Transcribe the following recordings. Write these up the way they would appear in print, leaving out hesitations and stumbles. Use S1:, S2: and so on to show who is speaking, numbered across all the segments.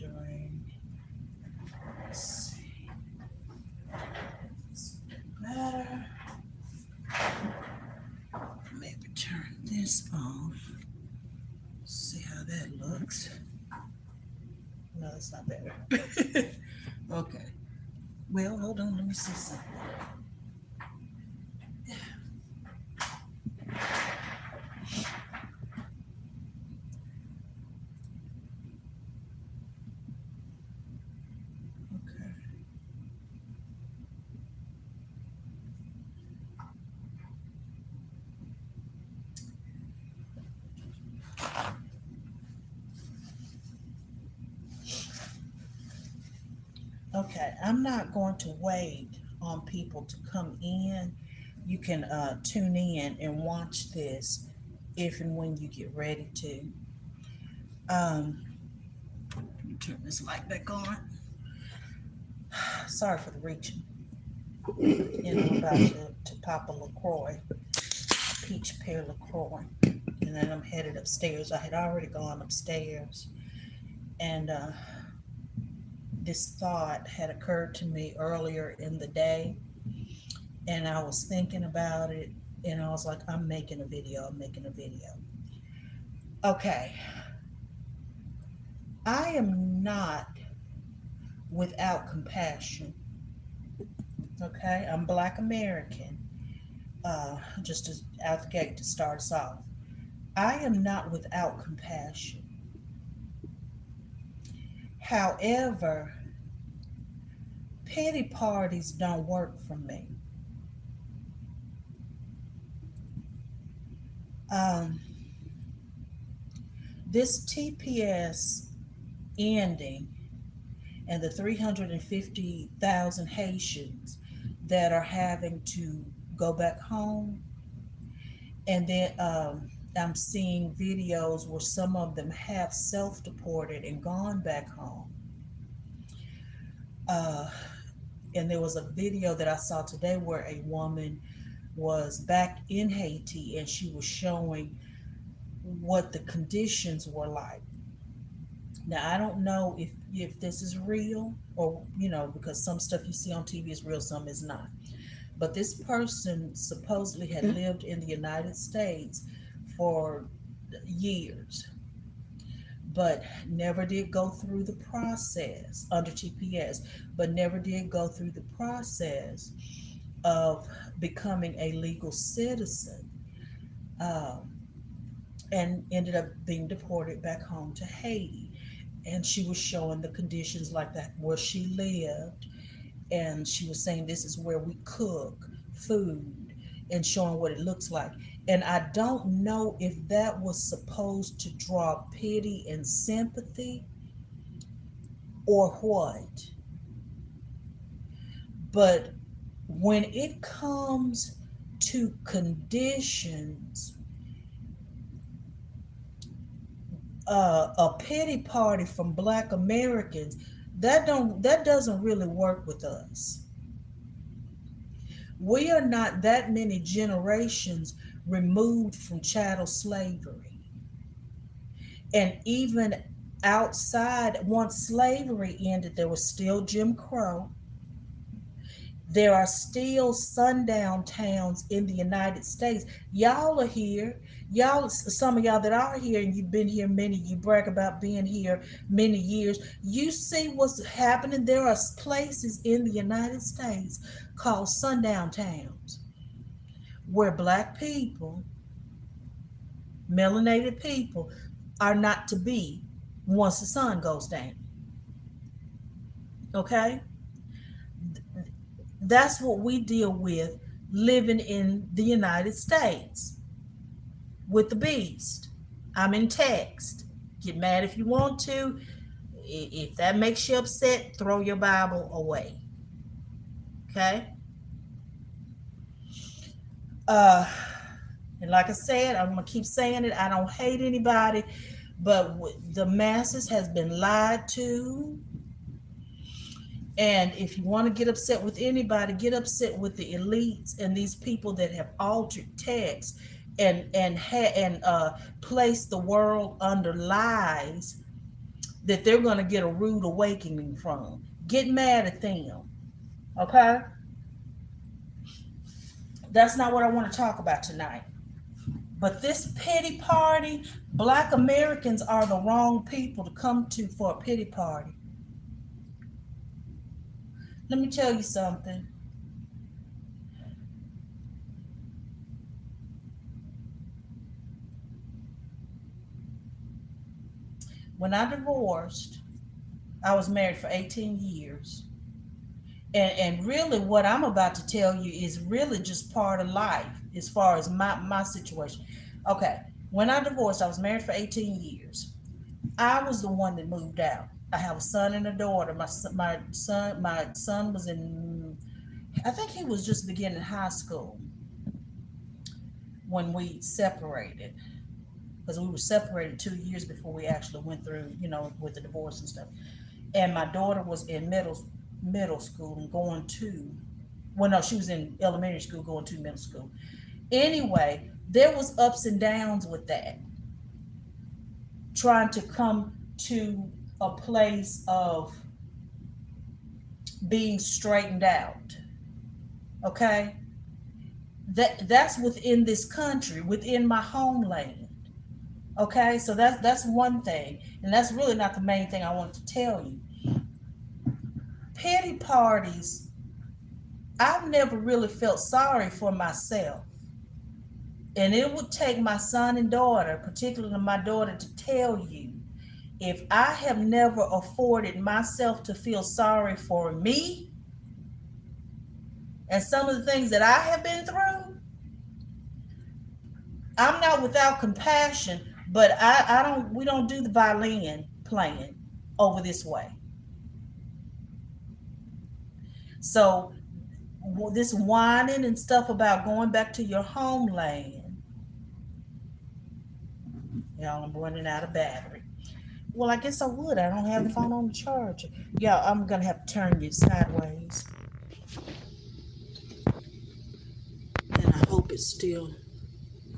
S1: rendering. Let's see. Matter. Maybe turn this off. See how that looks. No, it's not better. Okay. Well, hold on. Let me see something. Okay. Okay. I'm not going to wait on people to come in. You can tune in and watch this if and when you get ready to. Um, let me turn this light back on. Sorry for the reaching. I'm about to pop a LaCroix, peach pear LaCroix. And then I'm headed upstairs. I had already gone upstairs. And this thought had occurred to me earlier in the day. And I was thinking about it. And I was like, I'm making a video. I'm making a video. Okay. I am not without compassion. Okay. I'm Black American. Just out the gate to start us off. I am not without compassion. However, pity parties don't work for me. Um, this TPS ending and the 350,000 Haitians that are having to go back home, and then I'm seeing videos where some of them have self-deported and gone back home. Uh, and there was a video that I saw today where a woman was back in Haiti and she was showing what the conditions were like. Now, I don't know if this is real or, because some stuff you see on TV is real, some is not. But this person supposedly had lived in the United States for years, but never did go through the process under TPS, but never did go through the process of becoming a legal citizen, um, and ended up being deported back home to Haiti. And she was showing the conditions like that where she lived, and she was saying this is where we cook food and showing what it looks like. And I don't know if that was supposed to draw pity and sympathy or what. But when it comes to conditions, a pity party from Black Americans, that doesn't really work with us. We are not that many generations removed from chattel slavery. And even outside, once slavery ended, there was still Jim Crow. There are still sundown towns in the United States. Y'all are here. Some of y'all that are here, and you've been here you brag about being here many years. You see what's happening. There are places in the United States called sundown towns where Black people, melanated people, are not to be once the sun goes down. Okay? That's what we deal with living in the United States with the beast. I'm in text. Get mad if you want to. If that makes you upset, throw your Bible away. Okay? And like I said, I'm going to keep saying it. I don't hate anybody, but the masses has been lied to. And if you want to get upset with anybody, get upset with the elites and these people that have altered text and placed the world under lies that they're going to get a rude awakening from. Get mad at them. Okay? That's not what I want to talk about tonight. But this pity party, black Americans are the wrong people to come to for a pity party. Let me tell you something. When I divorced, I was married for 18 years. And really, what I'm about to tell you is really just part of life as far as my situation. Okay, when I divorced, I was married for 18 years. I was the one that moved out. I have a son and a daughter. My son was in, I think he was just beginning high school when we separated, because we were separated 2 years before we actually went through, with the divorce and stuff. And my daughter was in middle school and going to, well, no, she was in elementary school going to middle school. Anyway, there was ups and downs with that, trying to come to a place of being straightened out. Okay, that's within this country, within my homeland. Okay, so that's one thing, and that's really not the main thing I want to tell you. Pity parties, I've never really felt sorry for myself. And it would take my son and daughter, particularly my daughter, to tell you, if I have never afforded myself to feel sorry for me and some of the things that I have been through, I'm not without compassion, but we don't do the violin playing over this way. So this whining and stuff about going back to your homeland, I'm running out of battery. Well, I guess I would. I don't have the phone on the charger. Yeah, I'm gonna have to turn you sideways, and I hope it's still.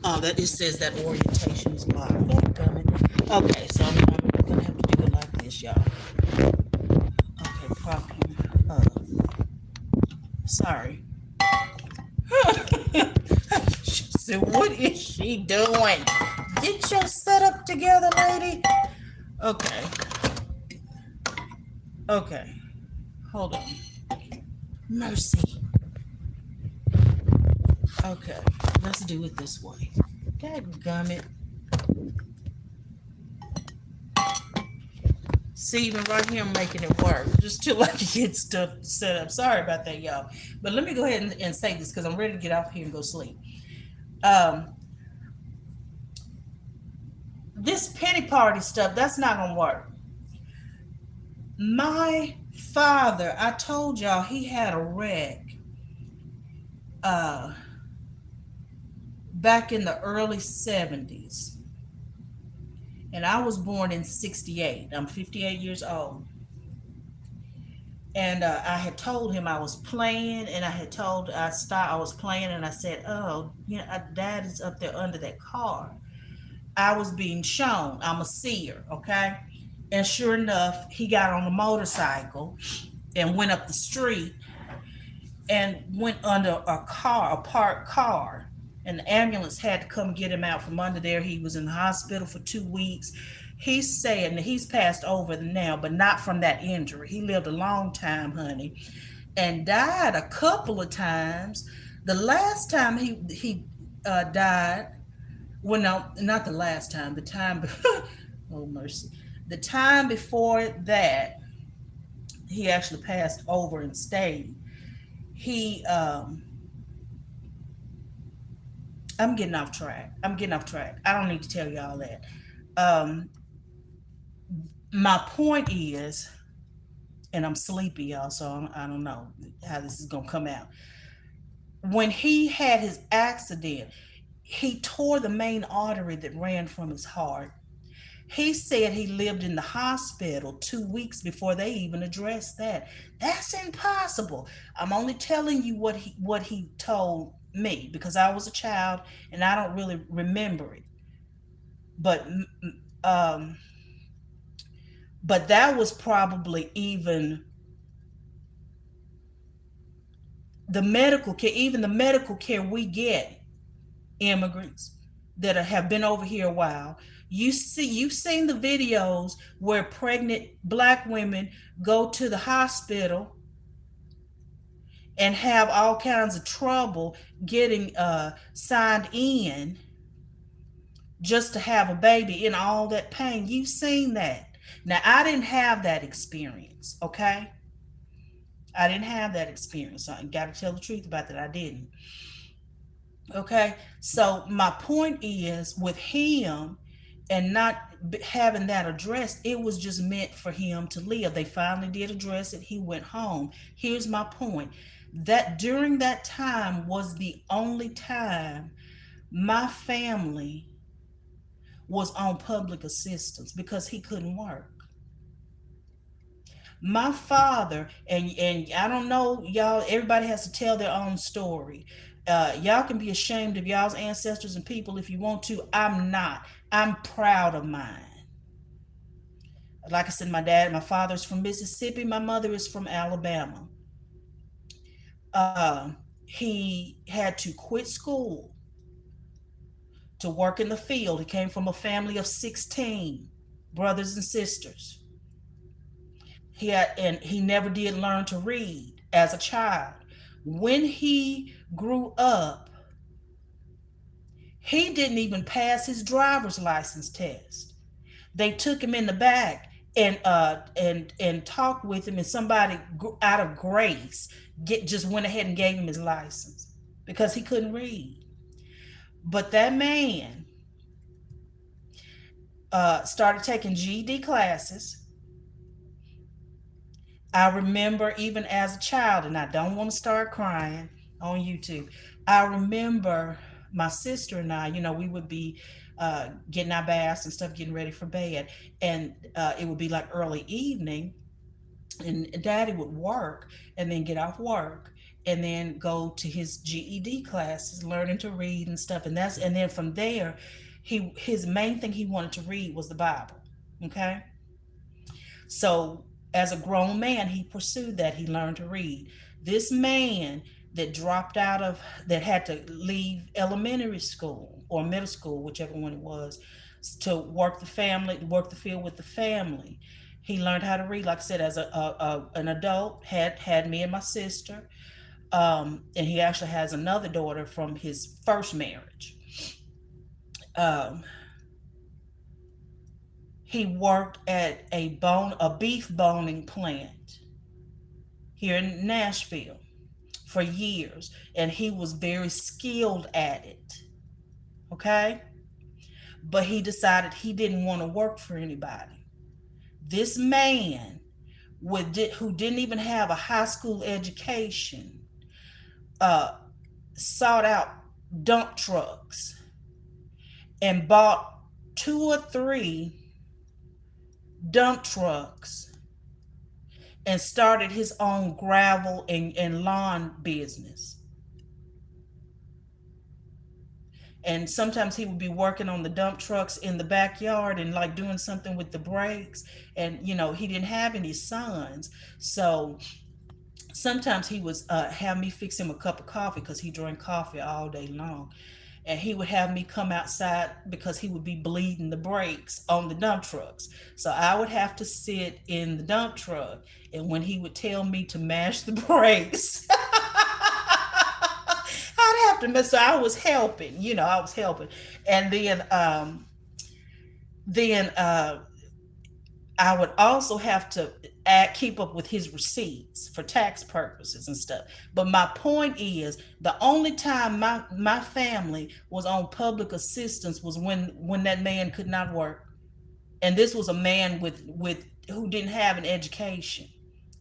S1: Oh, that it says that orientation is locked. Okay, so I'm gonna have to do it like this, y'all. Okay, problem. Sorry. She said, "What is she doing? Get your setup together, lady." Okay. Okay. Hold on. Mercy. Okay. Let's do it this way. Dadgummit. See, even right here, I'm making it work just till I can get stuff set up. Sorry about that, y'all. But let me go ahead and say this because I'm ready to get off here and go sleep. Um, this pity party stuff, that's not going to work. My father, I told y'all he had a wreck uh, back in the early 70s. And I was born in 68. I'm 58 years old. And I had told him I was playing, and I was playing, and I said, "Oh, Dad is up there under that car." I was being shown. I'm a seer, okay? And sure enough, he got on a motorcycle and went up the street and went under a parked car. And the ambulance had to come get him out from under there. He was in the hospital for 2 weeks. He's saying that he's passed over now, but not from that injury. He lived a long time, honey, and died a couple of times. The last time he died, well, no, not the last time. The time, oh mercy, the time before that, he actually passed over and stayed. He, I'm getting off track. I don't need to tell you all that. Um, my point is, and I'm sleepy, y'all, so I don't know how this is gonna come out. When he had his accident, he tore the main artery that ran from his heart. He said he lived in the hospital 2 weeks before they even addressed that. That's impossible. I'm only telling you what he told me because I was a child and I don't really remember it. But um, But that was probably even the medical care, even the medical care we get, immigrants that have been over here a while. You've seen the videos where pregnant black women go to the hospital and have all kinds of trouble getting signed in just to have a baby in all that pain. You've seen that. Now, I didn't have that experience, okay? I didn't have that experience. I got to tell the truth about that. I didn't. Okay? So, my point is with him and not having that addressed, it was just meant for him to live. They finally did address it. He went home. Here's my point, that during that time was the only time my family was on public assistance because he couldn't work. My father, and I don't know, y'all, everybody has to tell their own story. Y'all can be ashamed of y'all's ancestors and people if you want to. I'm not. I'm proud of mine. Like I said, my father's from Mississippi, my mother is from Alabama. uh, he had to quit school to work in the field. He came from a family of 16 brothers and sisters. And he never did learn to read as a child. When he grew up, he didn't even pass his driver's license test. They took him in the back and talked with him, and somebody out of grace just went ahead and gave him his license because he couldn't read. But that man started taking GED classes. I remember even as a child, and I don't want to start crying on YouTube. I remember my sister and I, we would be getting our baths and stuff, getting ready for bed. And it would be like early evening, and daddy would work and then get off work and then go to his GED classes, learning to read and stuff. And then from there, his main thing he wanted to read was the Bible. Okay. So as a grown man, he pursued that. He learned to read. This man that dropped out of, that had to leave elementary school or middle school, whichever one it was, to work the field with the family. He learned how to read, like I said, as an adult. Had me and my sister, and he actually has another daughter from his first marriage. Um, he worked at a beef boning plant here in Nashville for years, and he was very skilled at it. Okay, but he decided he didn't want to work for anybody. This man who didn't even have a high school education uh, sought out dump trucks and bought two or three dump trucks and started his own gravel and lawn business. And sometimes he would be working on the dump trucks in the backyard and like doing something with the brakes. And, he didn't have any sons. So sometimes he was have me fix him a cup of coffee because he drank coffee all day long. And he would have me come outside because he would be bleeding the brakes on the dump trucks. So I would have to sit in the dump truck. And when he would tell me to mash the brakes, I'd have to mess. So I was helping, I was helping. And then I would also have to keep up with his receipts for tax purposes and stuff. But my point is, the only time my family was on public assistance was when that man could not work. And this was a man with who didn't have an education,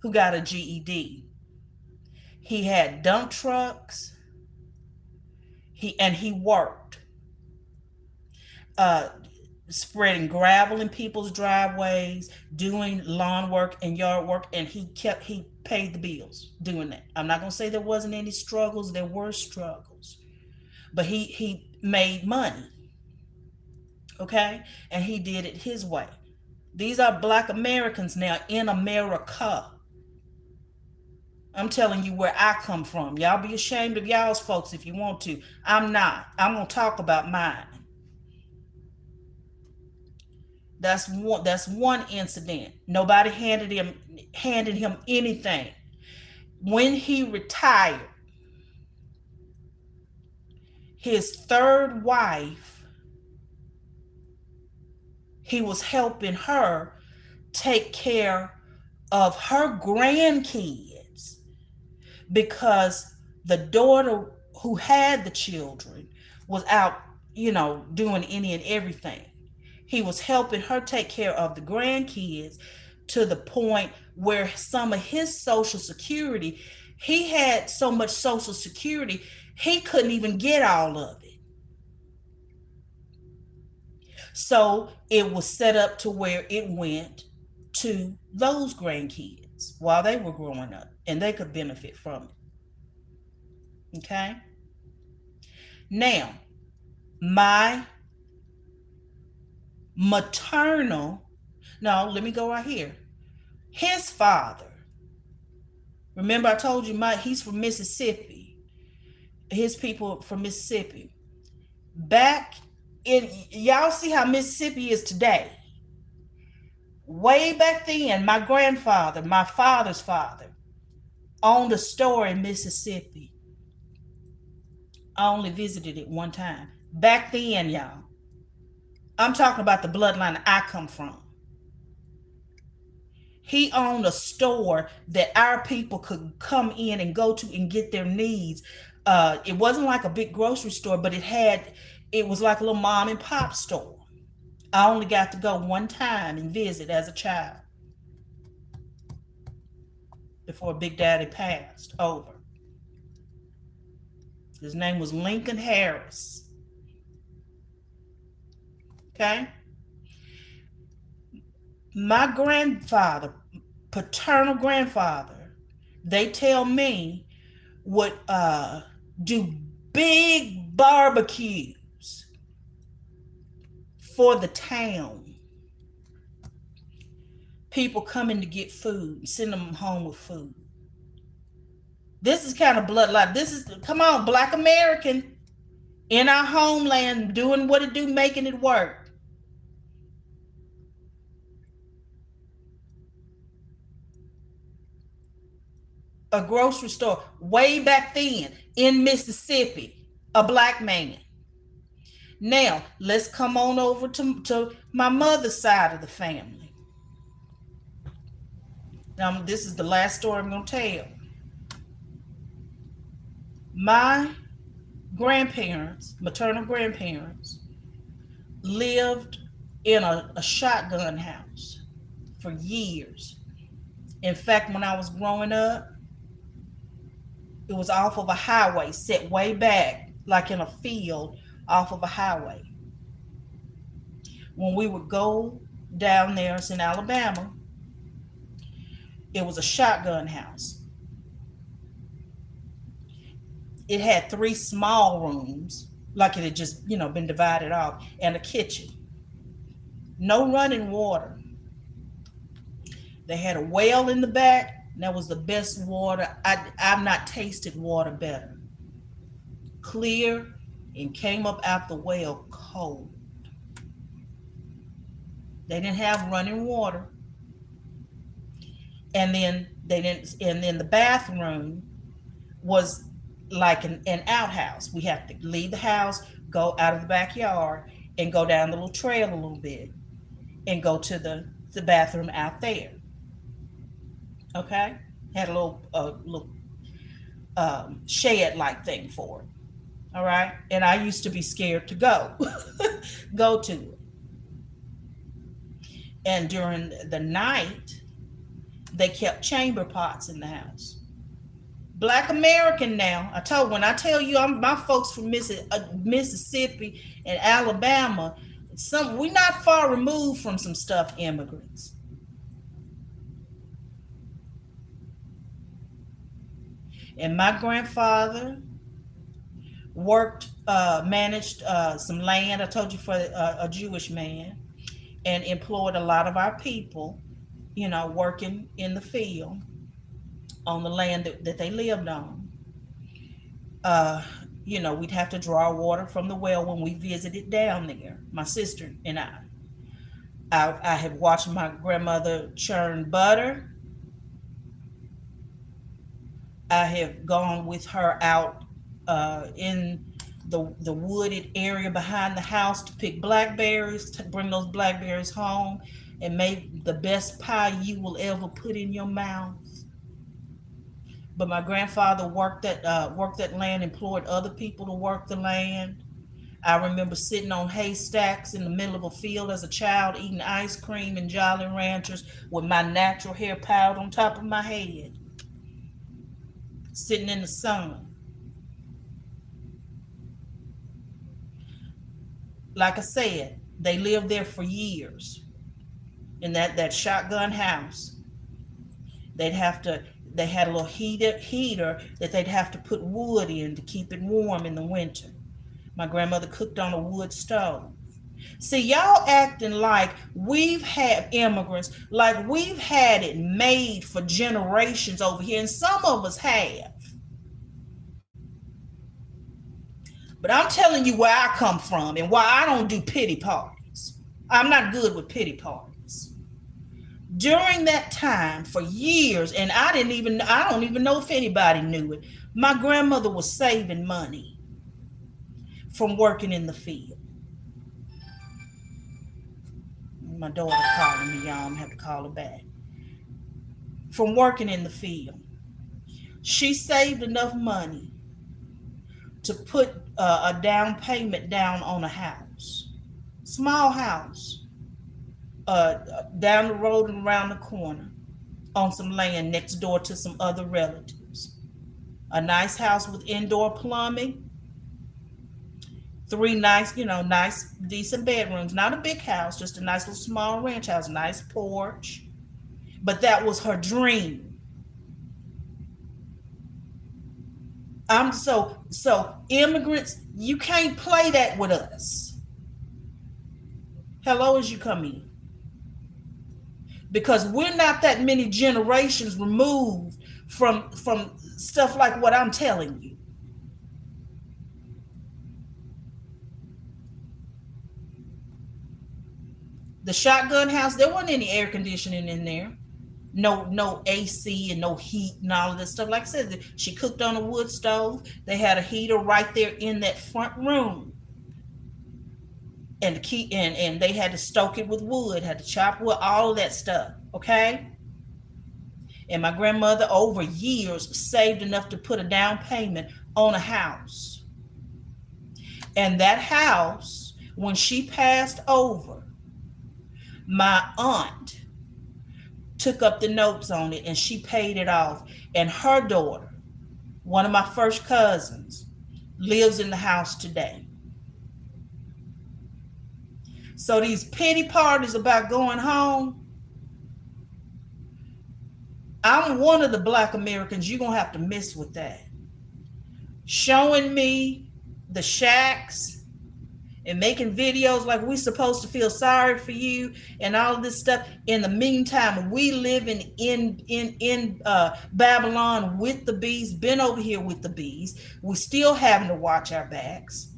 S1: who got a GED. He had dump trucks. He worked. Uh, Spreading gravel in people's driveways, doing lawn work and yard work, and he paid the bills doing that. I'm not gonna say there wasn't any struggles. There were struggles, but he made money. Okay, and he did it his way. These are black Americans now in America. I'm telling you where I come from. Y'all be ashamed of y'all's folks if you want to. I'm not. I'm gonna talk about mine. That's one incident. Nobody handed him anything. When he retired, his third wife, he was helping her take care of her grandkids because the daughter who had the children was out, doing any and everything. He was helping her take care of the grandkids to the point where some of his social security, he had so much social security, he couldn't even get all of it. So it was set up to where it went to those grandkids while they were growing up and they could benefit from it. Okay? Now, my maternal, no, let me go right here. His father, remember I told you he's from Mississippi. His people from Mississippi. Back in, y'all see how Mississippi is today. Way back then, my grandfather, my father's father, owned a store in Mississippi. I only visited it one time. Back then, y'all. I'm talking about the bloodline I come from. He owned a store that our people could come in and go to and get their needs. It wasn't like a big grocery store, but it was like a little mom and pop store. I only got to go one time and visit as a child before Big Daddy passed over. His name was Lincoln Harris. Okay? My grandfather, paternal grandfather, they tell me would do big barbecues for the town. People coming to get food, send them home with food. This is kind of bloodline. Come on, Black American in our homeland doing what it do, making it work. A grocery store way back then in Mississippi, a black man. Now, let's come on over to my mother's side of the family. Now, this is the last story I'm going to tell. My grandparents, maternal grandparents, lived in a shotgun house for years. In fact, when I was growing up, it was off of a highway, set way back, like in a field off of a highway. When we would go down there, it's in Alabama, it was a shotgun house. It had 3 small rooms, like it had just, been divided off, and a kitchen. No running water. They had a well in the back. That was the best water. I've not tasted water better. Clear and came up out the well cold. They didn't have running water. And then the bathroom was like an outhouse. We had to leave the house, go out of the backyard, and go down the little trail a little bit and go to the bathroom out there. Okay, had a little shed-like thing for it. All right, and I used to be scared to go to it. And during the night, they kept chamber pots in the house. Black American now. When I tell you, my folks from Mississippi and Alabama. We're not far removed from some stuff immigrants. And my grandfather managed some land. I told you, for a Jewish man. and employed a lot of our people, working in the field on the land that they lived on. Uh, we'd have to draw water from the well when we visited down there, my sister and I. I have watched my grandmother churn butter. I have gone with her out in the wooded area behind the house to pick blackberries, to bring those blackberries home, and make the best pie you will ever put in your mouth. But my grandfather worked that land, employed other people to work the land. I remember sitting on haystacks in the middle of a field as a child, eating ice cream and Jolly Ranchers with my natural hair piled on top of my head, sitting in the sun. Like I said, they lived there for years in that shotgun house. They'd have to they had a little heater that they'd have to put wood in to keep it warm in the winter. My grandmother cooked on a wood stove. See, y'all acting like we've had immigrants, like we've had it made for generations over here, and some of us have. But I'm telling you where I come from and why I don't do pity parties. I'm not good with pity parties. During that time, for years, and I don't even know if anybody knew it, my grandmother was saving money from working in the field. My daughter calling me, y'all. I'm gonna have to call her back. From working in the field, she saved enough money to put a down payment down on a house, small house, down the road and around the corner, on some land next door to some other relatives. A nice house with indoor plumbing, three nice, decent bedrooms. Not a big house, just a nice little small ranch house, nice porch. But that was her dream. So immigrants, you can't play that with us. Hello, as you come in. Because we're not that many generations removed from stuff like what I'm telling you. The shotgun house, there wasn't any air conditioning in there. No AC and no heat and all of this stuff. Like I said, she cooked on a wood stove. They had a heater right there in that front room. And they had to stoke it with wood, had to chop wood, all of that stuff. Okay? And my grandmother over years saved enough to put a down payment on a house. And that house, when she passed over, my aunt took up the notes on it and she paid it off. And her daughter, one of my first cousins, lives in the house today. So these pity parties about going home, I'm one of the Black Americans you're going to have to miss with that. Showing me the shacks and making videos like we supposed to feel sorry for you and all this stuff. In the meantime, we living in Babylon with the bees, been over here with the bees. We still having to watch our backs.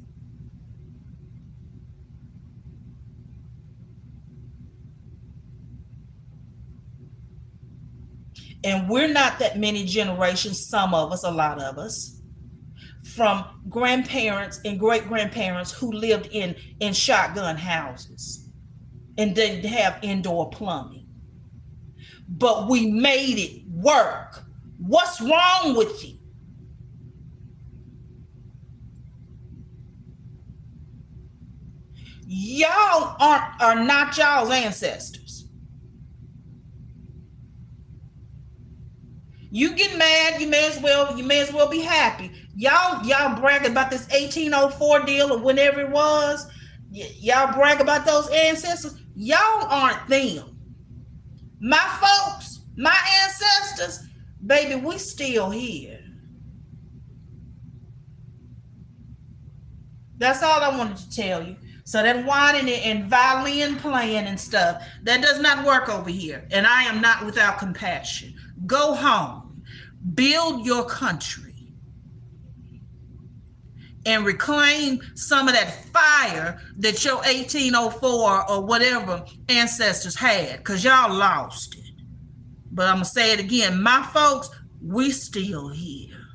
S1: And we're not that many generations, some of us, a lot of us, from grandparents and great-grandparents who lived in shotgun houses and didn't have indoor plumbing. But we made it work. What's wrong with you? Y'all are not y'all's ancestors. You get mad, you may as well be happy. Y'all brag about this 1804 deal or whenever it was. Y'all brag about those ancestors. Y'all aren't them. My folks, my ancestors, baby, we still here. That's all I wanted to tell you. So that whining and violin playing and stuff, that does not work over here. And I am not without compassion. Go home, build your country, and reclaim some of that fire that your 1804 or whatever ancestors had, because y'all lost it. But I'm going to say it again. My folks, we still here.